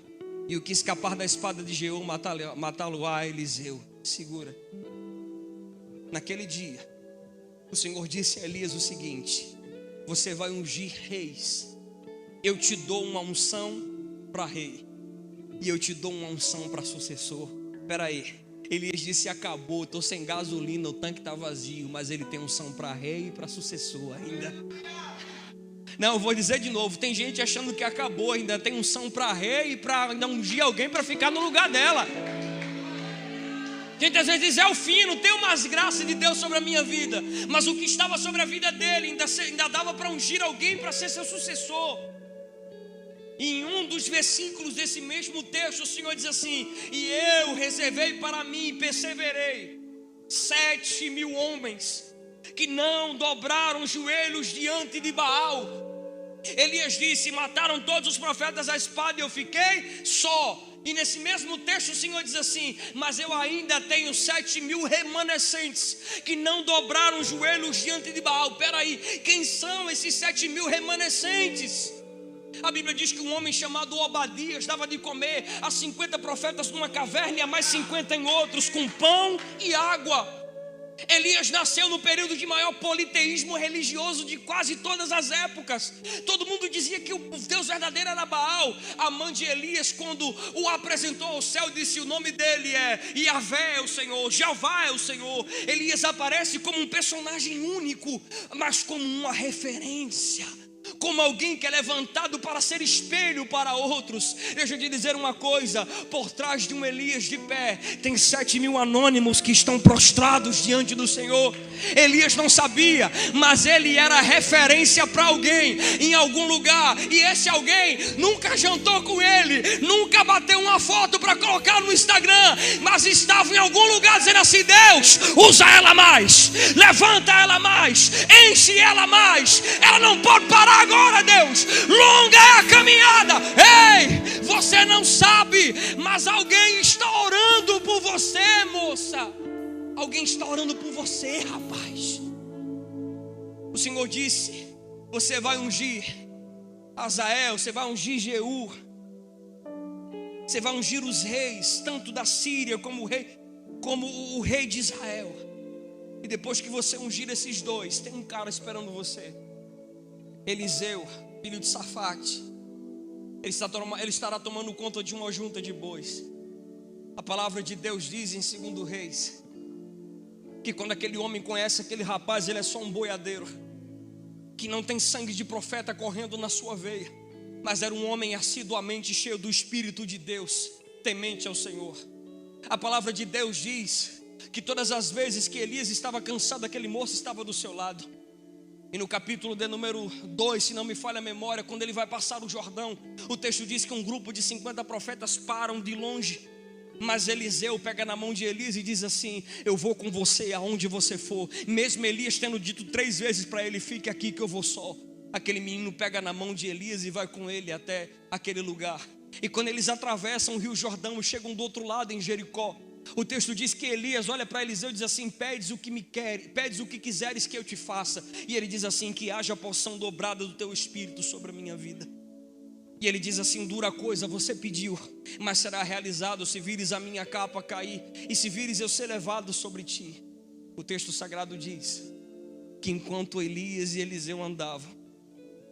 e o que escapar da espada de Jeú, matá-lo-á Eliseu. Segura. Naquele dia, o Senhor disse a Elias o seguinte: você vai ungir reis. Eu te dou uma unção para rei, e eu te dou uma unção para sucessor. Espera aí, Elias disse: acabou, estou sem gasolina, o tanque está vazio. Mas ele tem unção para rei e para sucessor ainda. Não, eu vou dizer de novo: tem gente achando que acabou, ainda tem unção para rei e para ainda ungir alguém para ficar no lugar dela. Gente às vezes diz: é o fim, não tem umas graças de Deus sobre a minha vida. Mas o que estava sobre a vida dele ainda dava para ungir alguém para ser seu sucessor. Em um dos versículos desse mesmo texto, o Senhor diz assim: e eu reservei para mim e perseverei 7.000 homens que não dobraram os joelhos diante de Baal. Elias disse: mataram todos os profetas à espada e eu fiquei só. E nesse mesmo texto o Senhor diz assim: mas eu ainda tenho 7.000 remanescentes que não dobraram os joelhos diante de Baal. Peraí, quem são esses 7.000 remanescentes? A Bíblia diz que um homem chamado Obadias dava de comer a 50 profetas numa caverna e a mais 50 em outros, com pão e água. Elias nasceu no período de maior politeísmo religioso de quase todas as épocas. Todo mundo dizia que o Deus verdadeiro era Baal. A mãe de Elias, quando o apresentou ao céu, disse: o nome dele é Yahvé é o Senhor, Jeová é o Senhor. Elias aparece como um personagem único, mas como uma referência, como alguém que é levantado para ser espelho para outros. Deixa eu te dizer uma coisa: por trás de um Elias de pé, tem 7.000 anônimos que estão prostrados diante do Senhor. Elias não sabia, mas ele era referência para alguém em algum lugar. E esse alguém nunca jantou com ele, nunca bateu uma foto para colocar no Instagram, mas estava em algum lugar dizendo assim: Deus, usa ela mais, levanta ela mais, enche ela mais. Ela não pode parar agora, Deus. Longa é a caminhada. Ei, você não sabe, mas alguém está orando por você, moça. Alguém está orando por você, rapaz. O Senhor disse: você vai ungir Azael, você vai ungir Jeú, você vai ungir os reis, tanto da Síria como o rei de Israel. E depois que você ungir esses dois, tem um cara esperando você, Eliseu, filho de Safate. Ele estará tomando conta de uma junta de bois. A palavra de Deus diz em 2 Reis que quando aquele homem conhece aquele rapaz, ele é só um boiadeiro, que não tem sangue de profeta correndo na sua veia, mas era um homem assiduamente cheio do Espírito de Deus, temente ao Senhor. A palavra de Deus diz que todas as vezes que Elias estava cansado, aquele moço estava do seu lado. E no capítulo de número 2, se não me falha a memória, quando ele vai passar o Jordão, o texto diz que um grupo de 50 profetas param de longe, mas Eliseu pega na mão de Elias e diz assim: eu vou com você aonde você for. Mesmo Elias tendo dito 3 vezes para ele: fique aqui que eu vou só. Aquele menino pega na mão de Elias e vai com ele até aquele lugar. E quando eles atravessam o rio Jordão e chegam do outro lado em Jericó, o texto diz que Elias olha para Eliseu e diz assim: pedes o que quiseres que eu te faça. E ele diz assim: que haja porção dobrada do teu espírito sobre a minha vida. E ele diz assim: dura coisa você pediu, mas será realizado se vires a minha capa cair, e se vires eu ser levado sobre ti. O texto sagrado diz que enquanto Elias e Eliseu andavam,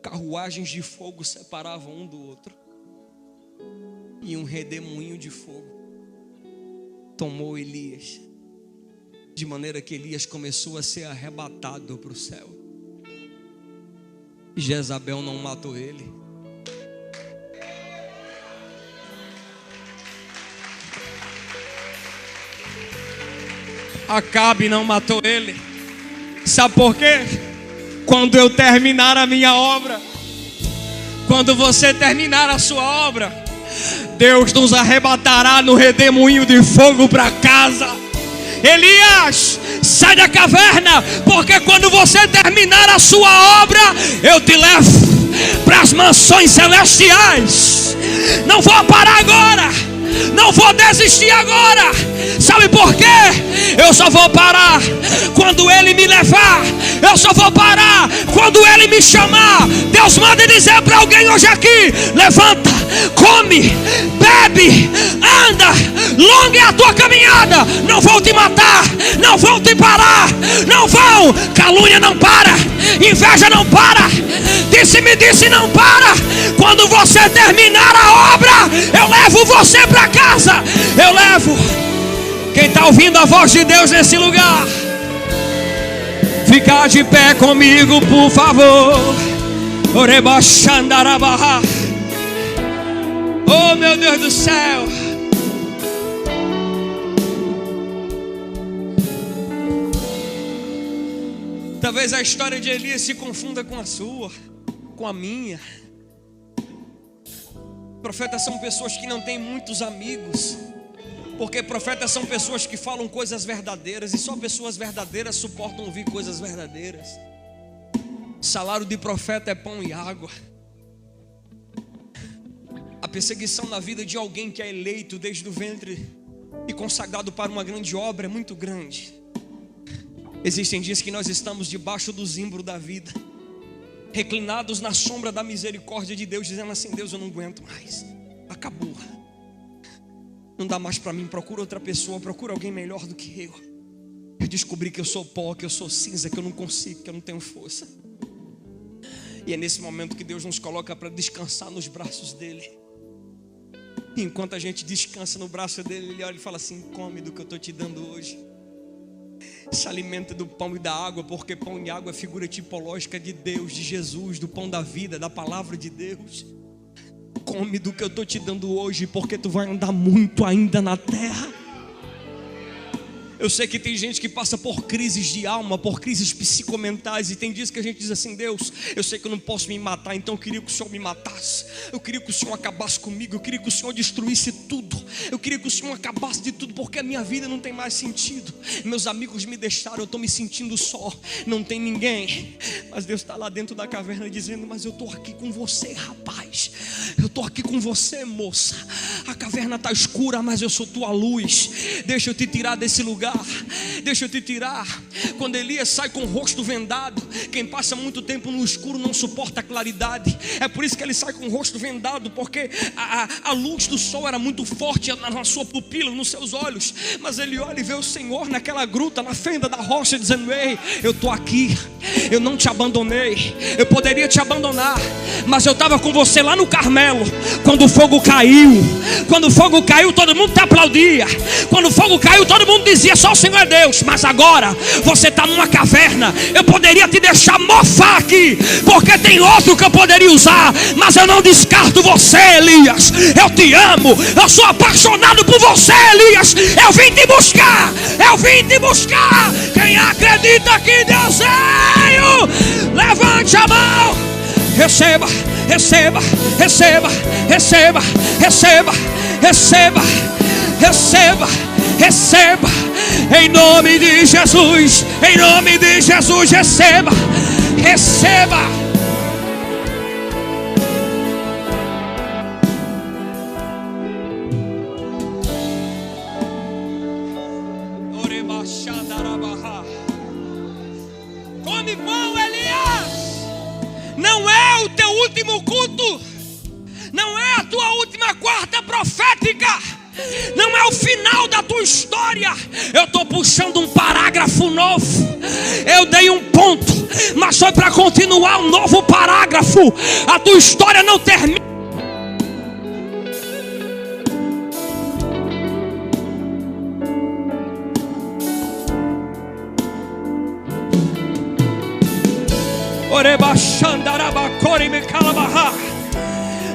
carruagens de fogo separavam um do outro, e um redemoinho de fogo tomou Elias, de maneira que Elias começou a ser arrebatado para o céu. Jezabel não matou ele. Acabe não matou ele. Sabe por quê? Quando eu terminar a minha obra, quando você terminar a sua obra, Deus nos arrebatará no redemoinho de fogo para casa. Elias, sai da caverna, porque quando você terminar a sua obra, eu te levo para as mansões celestiais. Não vou parar agora, não vou desistir agora. Sabe por quê? Eu só vou parar quando Ele me levar. Eu só vou parar quando Ele me chamar. Deus manda dizer para alguém hoje aqui: levanta, come, bebe, anda, longa é a tua caminhada. Não vão te matar, não vão te parar, não vão. Calúnia não para, inveja não para, disse não para. Quando você terminar a obra, eu levo você para casa. Eu levo. Quem está ouvindo a voz de Deus nesse lugar, fica de pé comigo, por favor. Oh, meu Deus do céu. Talvez a história de Elias se confunda com a sua, com a minha. Profetas são pessoas que não têm muitos amigos, porque profetas são pessoas que falam coisas verdadeiras, e só pessoas verdadeiras suportam ouvir coisas verdadeiras. Salário de profeta é pão e água. perseguição na vida de alguém que é eleito desde o ventre e consagrado para uma grande obra é muito grande. Existem dias que nós estamos debaixo do zimbro da vida, reclinados na sombra da misericórdia de Deus, dizendo assim: Deus, eu não aguento mais, acabou, não dá mais para mim, procura outra pessoa, procura alguém melhor do que eu. Eu descobri que eu sou pó, que eu sou cinza, que eu não consigo, que eu não tenho força. E é nesse momento que Deus nos coloca para descansar nos braços dele. E enquanto a gente descansa no braço dele, ele olha e fala assim: come do que eu estou te dando hoje, se alimenta do pão e da água, porque pão e água é figura tipológica de Deus, de Jesus, do pão da vida, da palavra de Deus. Come do que eu estou te dando hoje, porque tu vai andar muito ainda na terra. Eu sei que tem gente que passa por crises de alma, por crises psicomentais, e tem dias que a gente diz assim: Deus, eu sei que eu não posso me matar, então eu queria que o Senhor me matasse, eu queria que o Senhor acabasse comigo, eu queria que o Senhor destruísse tudo, eu queria que o Senhor acabasse de tudo, porque a minha vida não tem mais sentido. Meus amigos me deixaram, eu estou me sentindo só, não tem ninguém. Mas Deus está lá dentro da caverna dizendo: mas eu estou aqui com você, rapaz, eu estou aqui com você, moça. A caverna está escura, mas eu sou tua luz. Deixa eu te tirar desse lugar, deixa eu te tirar. Quando Elias sai com o rosto vendado, quem passa muito tempo no escuro não suporta a claridade. É por isso que ele sai com o rosto vendado, porque a luz do sol era muito forte na sua pupila, nos seus olhos. Mas ele olha e vê o Senhor naquela gruta, na fenda da rocha, dizendo: ei, eu estou aqui, eu não te abandonei. Eu poderia te abandonar, mas eu estava com você lá no Carmelo, quando o fogo caiu. Quando o fogo caiu, todo mundo te aplaudia. Quando o fogo caiu, todo mundo dizia: só o Senhor é Deus. Mas agora você está numa caverna. Eu poderia te deixar mofar aqui, porque tem outro que eu poderia usar, mas eu não descarto você, Elias. Eu te amo, eu sou apaixonado por você, Elias. Eu vim te buscar, eu vim te buscar. Quem acredita que Deus veio, levante a mão. Receba, receba, receba, receba, receba, receba, receba, receba, em nome de Jesus, em nome de Jesus, receba, receba. Come pão, Elias. Não é o teu último culto, não é a tua última quarta profética, não é o final da tua história. Eu estou puxando um parágrafo novo. Eu dei um ponto, mas foi para continuar um novo parágrafo. A tua história não termina.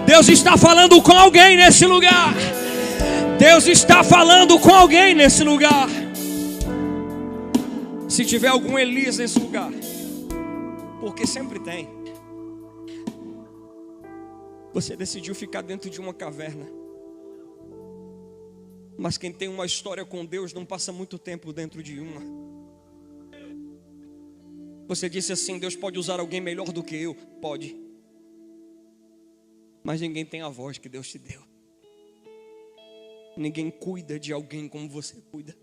Deus está falando com alguém nesse lugar. Deus está falando com alguém nesse lugar. Se tiver algum Elias nesse lugar, porque sempre tem. Você decidiu ficar dentro de uma caverna, mas quem tem uma história com Deus não passa muito tempo dentro de uma. Você disse assim: Deus pode usar alguém melhor do que eu. Pode. Mas ninguém tem a voz que Deus te deu. Ninguém cuida de alguém como você cuida.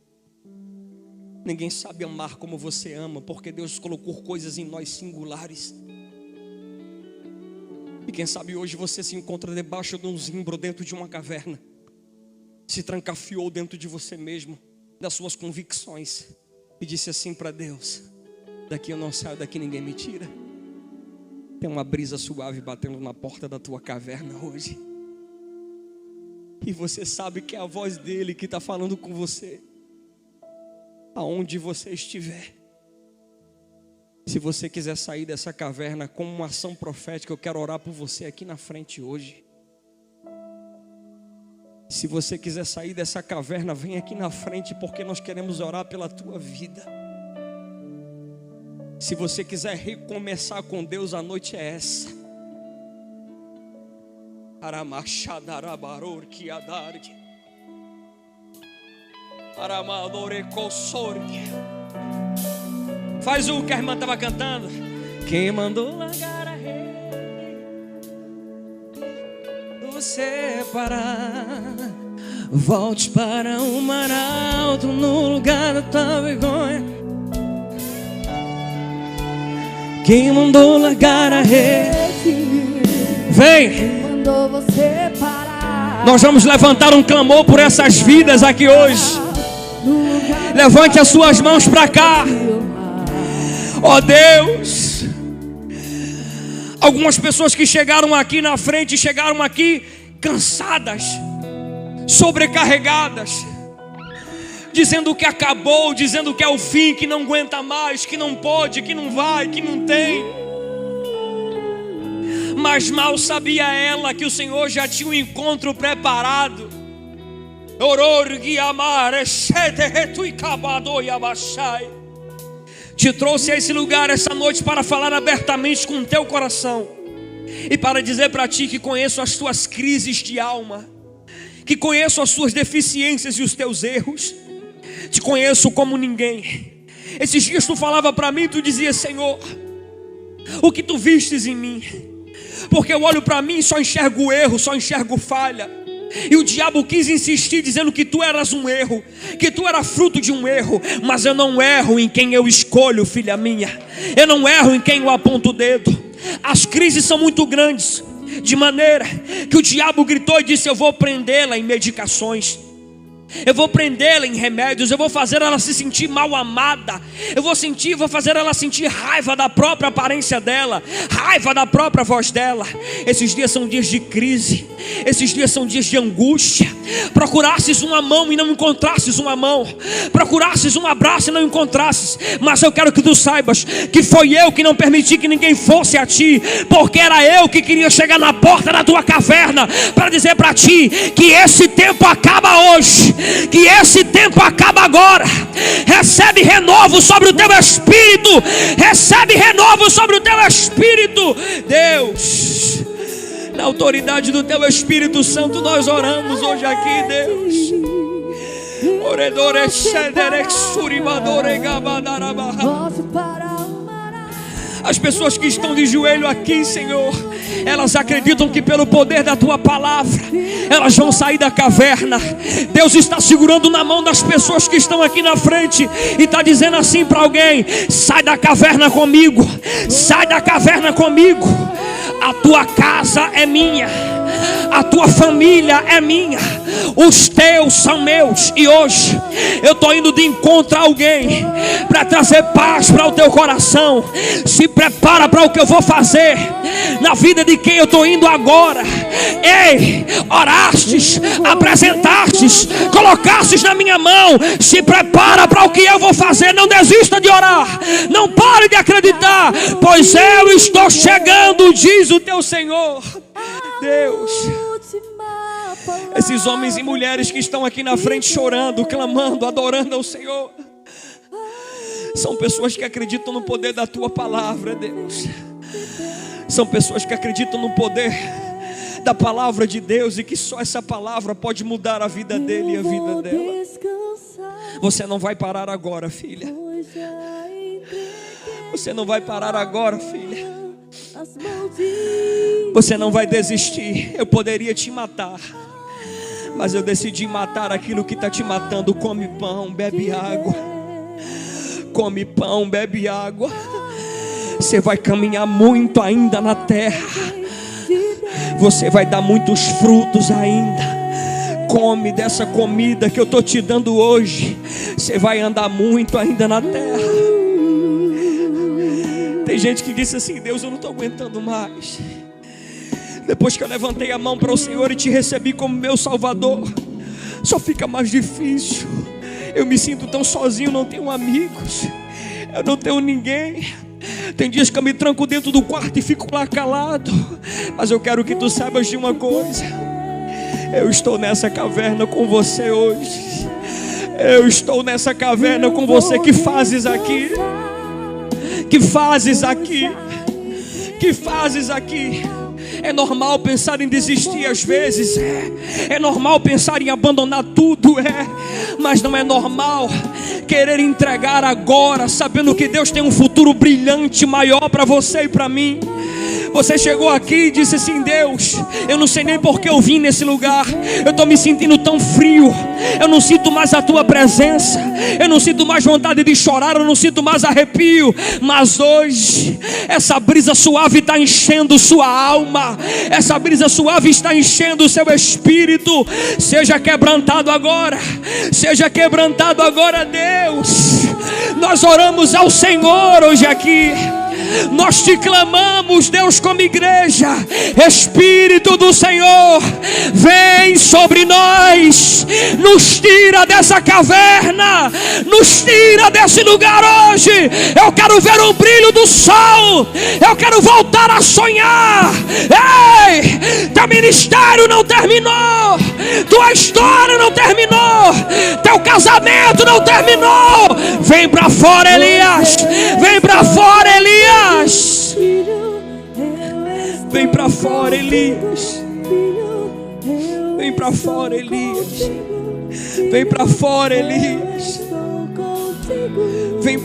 Ninguém sabe amar como você ama, porque Deus colocou coisas em nós singulares. E quem sabe hoje você se encontra debaixo de um zimbro, dentro de uma caverna, se trancafiou dentro de você mesmo, das suas convicções, e disse assim para Deus: daqui eu não saio, daqui ninguém me tira. Tem uma brisa suave batendo na porta da tua caverna hoje, e você sabe que é a voz dele que está falando com você, aonde você estiver. Se você quiser sair dessa caverna com uma ação profética, eu quero orar por você aqui na frente hoje. Se você quiser sair dessa caverna, vem aqui na frente, porque nós queremos orar pela tua vida. Se você quiser recomeçar com Deus, a noite é essa. Faz o que a irmã estava cantando. Quem mandou largar a rede do você parar. Volte para o mar alto, no lugar da tua vergonha. Quem mandou largar a rede? Vem! Quem mandou você parar? Nós vamos levantar um clamor por essas vidas aqui hoje. Levante as suas mãos para cá. Ó Deus, algumas pessoas que chegaram aqui na frente, chegaram aqui cansadas, sobrecarregadas, dizendo que acabou, dizendo que é o fim, que não aguenta mais, que não pode, que não vai, que não tem. Mas mal sabia ela que o Senhor já tinha um encontro preparado. Te trouxe a esse lugar essa noite para falar abertamente com o teu coração e para dizer para ti que conheço as tuas crises de alma, que conheço as suas deficiências e os teus erros. Te conheço como ninguém. Esses dias tu falava para mim, tu dizia: Senhor, o que tu vistes em mim? Porque eu olho para mim e só enxergo erro, só enxergo falha. E o diabo quis insistir dizendo que tu eras um erro, que tu era fruto de um erro. Mas eu não erro em quem eu escolho, filha minha. Eu não erro em quem eu aponto o dedo. As crises são muito grandes, de maneira que o diabo gritou e disse: eu vou prendê-la em medicações, eu vou prendê-la em remédios, eu vou fazer ela se sentir mal amada, vou fazer ela sentir raiva da própria aparência dela, raiva da própria voz dela. Esses dias são dias de crise, esses dias são dias de angústia. Procurasses uma mão e não encontrasses uma mão, procurasses um abraço e não encontrasses. Mas eu quero que tu saibas que foi eu que não permiti que ninguém fosse a ti, porque era eu que queria chegar na porta da tua caverna para dizer para ti que esse tempo acaba hoje, que esse tempo acaba agora. Recebe renovo sobre o teu espírito, recebe renovo sobre o teu espírito. Deus, na autoridade do teu Espírito Santo, nós oramos hoje aqui, Deus. As pessoas que estão de joelho aqui, Senhor, elas acreditam que pelo poder da tua palavra elas vão sair da caverna. Deus está segurando na mão das pessoas que estão aqui na frente e está dizendo assim para alguém: sai da caverna comigo, sai da caverna comigo. A tua casa é minha, a tua família é minha, os teus são meus. E hoje eu estou indo de encontro a alguém para trazer paz para o teu coração. Se prepara para o que eu vou fazer na vida de quem eu estou indo agora. Ei, orastes, apresentastes, colocastes na minha mão. Se prepara para o que eu vou fazer. Não desista de orar, não pare de acreditar, pois eu estou chegando, diz o teu Senhor. Deus, esses homens e mulheres que estão aqui na frente chorando, clamando, adorando ao Senhor, são pessoas que acreditam no poder da tua palavra, Deus. São pessoas que acreditam no poder da palavra de Deus e que só essa palavra pode mudar a vida dele e a vida dela. Você não vai parar agora, filha. Você não vai parar agora, filha. Você não vai desistir. Eu poderia te matar, mas eu decidi matar aquilo que está te matando. Come pão, bebe água. Come pão, bebe água. Você vai caminhar muito ainda na terra. Você vai dar muitos frutos ainda. Come dessa comida que eu estou te dando hoje. Você vai andar muito ainda na terra. Tem gente que disse assim: Deus, eu não estou aguentando mais. Depois que eu levantei a mão para o Senhor e te recebi como meu Salvador, só fica mais difícil. Eu me sinto tão sozinho, não tenho amigos, eu não tenho ninguém. Tem dias que eu me tranco dentro do quarto e fico lá calado. Mas eu quero que tu saibas de uma coisa: eu estou nessa caverna com você hoje. Eu estou nessa caverna com você. Que fazes aqui? Que fazes aqui? Que fazes aqui? É normal pensar em desistir às vezes, é normal pensar em abandonar tudo, mas não é normal querer entregar agora, sabendo que Deus tem um futuro brilhante, maior para você e para mim. Você chegou aqui e disse assim: Deus, eu não sei nem por que eu vim nesse lugar. Eu estou me sentindo tão frio. Eu não sinto mais a tua presença. Eu não sinto mais vontade de chorar. Eu não sinto mais arrepio. Mas hoje essa brisa suave está enchendo sua alma. Essa brisa suave está enchendo o seu espírito. Seja quebrantado agora. Seja quebrantado agora, Deus. Nós oramos ao Senhor hoje aqui. Nós te clamamos, Deus, como igreja. Espírito do Senhor, vem sobre nós. Nos tira dessa caverna. Nos tira desse lugar hoje. Eu quero ver o brilho do sol. Eu quero voltar a sonhar. Ei, teu ministério não terminou. Tua história não terminou. Teu casamento não terminou. Vem pra fora, Elias. Vem pra fora, Elias. Vem pra fora, Elias. Vem pra fora, Elias. Vem pra fora, Elias. Vem